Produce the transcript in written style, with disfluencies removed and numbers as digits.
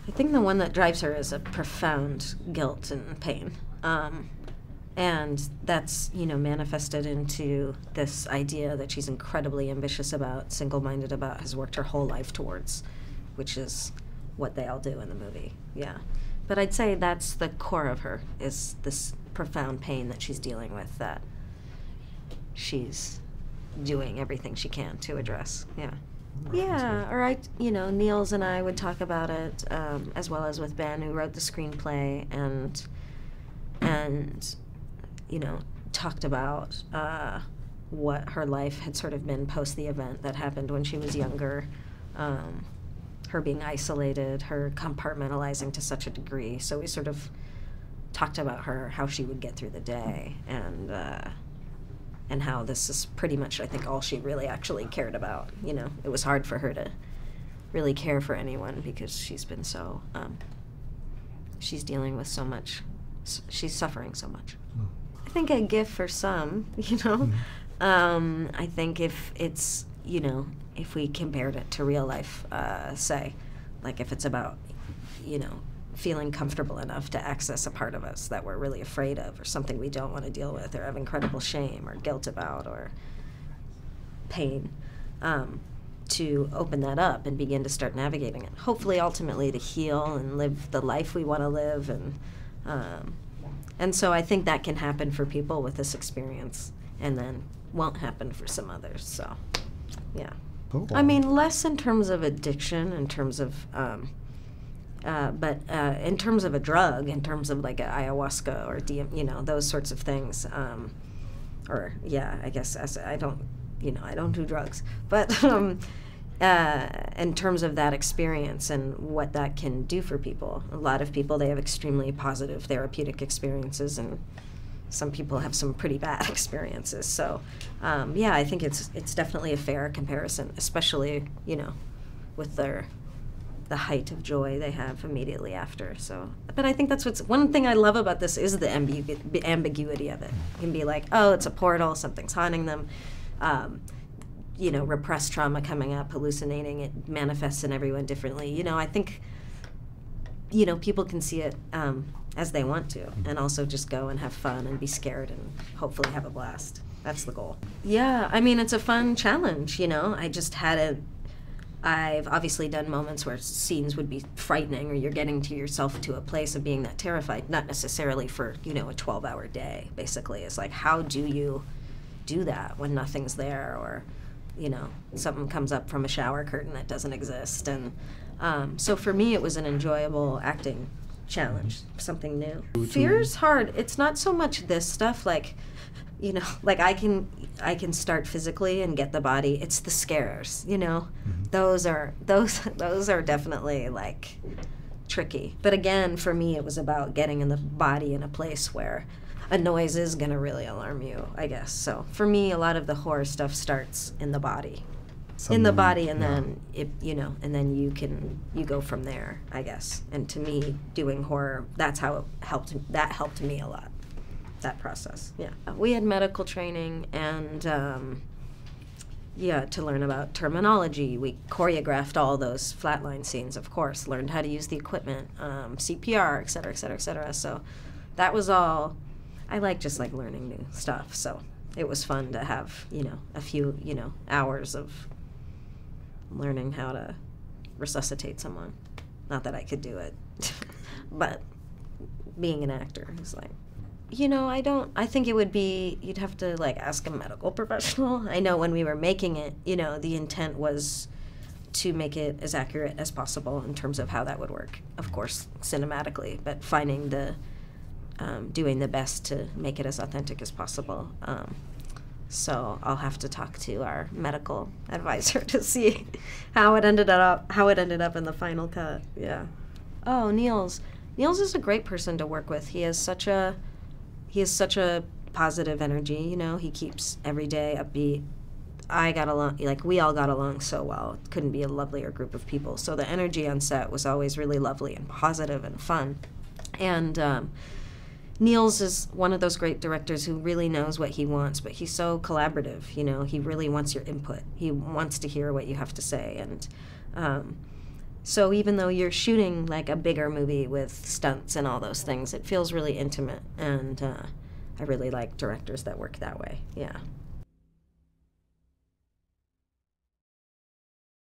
I think the one that drives her is a profound guilt and pain. And that's, you know, manifested into this idea that she's incredibly ambitious about, single-minded about, has worked her whole life towards, which is what they all do in the movie, yeah. But I'd say that's the core of her, is this profound pain that she's dealing with, that she's doing everything she can to address, yeah. Yeah, or you know, Niels and I would talk about it, as well as with Ben, who wrote the screenplay, and you know, talked about what her life had sort of been post the event that happened when she was younger, her being isolated, her compartmentalizing to such a degree. So we sort of talked about her, how she would get through the day, and how this is pretty much, I think, all she really actually cared about. You know, it was hard for her to really care for anyone because she's been so, she's dealing with so much, she's suffering so much. I think a gift for some, you know. I think if it's, you know, if we compared it to real life, say, like if it's about, you know, feeling comfortable enough to access a part of us that we're really afraid of, or something we don't want to deal with, or have incredible shame or guilt about, or pain, to open that up and begin to start navigating it. Hopefully, ultimately, to heal and live the life we want to live, and so I think that can happen for people with this experience, and then won't happen for some others. So, yeah. Cool. I mean, less in terms of addiction, in terms of. But in terms of a drug, in terms of like a ayahuasca or you know, those sorts of things, or yeah, I guess I don't do drugs, but in terms of that experience and what that can do for people, a lot of people, they have extremely positive therapeutic experiences, and some people have some pretty bad experiences. So yeah, I think it's definitely a fair comparison, especially, you know, with the height of joy they have immediately after. So, but I think that's what's one thing I love about this is the ambiguity of it. It can be like, oh, it's a portal, something's haunting them, you know, repressed trauma coming up, hallucinating, it manifests in everyone differently. You know, I think, you know, people can see it as they want to, and also just go and have fun and be scared and hopefully have a blast. That's the goal. Yeah, I mean, it's a fun challenge, you know. I just had I've obviously done moments where scenes would be frightening, or you're getting to yourself to a place of being that terrified, not necessarily for, you know, a 12-hour day, basically. It's like, how do you do that when nothing's there, or, you know, something comes up from a shower curtain that doesn't exist? And so for me, it was an enjoyable acting challenge, something new. Fear's hard. It's not so much this stuff, like, you know, like I can start physically and get the body. It's the scares, you know. Those are definitely like tricky. But again, for me, it was about getting in the body in a place where a noise is gonna really alarm you, I guess. So for me, a lot of the horror stuff starts in the body, and then you know, and then you go from there, I guess. And to me, doing horror, that's how it helped. That helped me a lot. That process, yeah. We had medical training, and yeah, to learn about terminology. We choreographed all those flatline scenes, of course, learned how to use the equipment, CPR, et cetera, et cetera, et cetera. So that was all, I just like learning new stuff. So it was fun to have, you know, a few, you know, hours of learning how to resuscitate someone. Not that I could do it, but being an actor is like, you know, I think it would be, you'd have to like ask a medical professional. I know when we were making it, you know, the intent was to make it as accurate as possible in terms of how that would work, of course, cinematically, but finding doing the best to make it as authentic as possible. So I'll have to talk to our medical advisor to see how it ended up in the final cut, yeah. Oh, Niels is a great person to work with. He has such a positive energy, you know. He keeps every day upbeat. We all got along so well. It couldn't be a lovelier group of people. So the energy on set was always really lovely and positive and fun. And Niels is one of those great directors who really knows what he wants, but he's so collaborative, you know. He really wants your input. He wants to hear what you have to say. And So even though you're shooting like a bigger movie with stunts and all those things, it feels really intimate, and I really like directors that work that way. Yeah.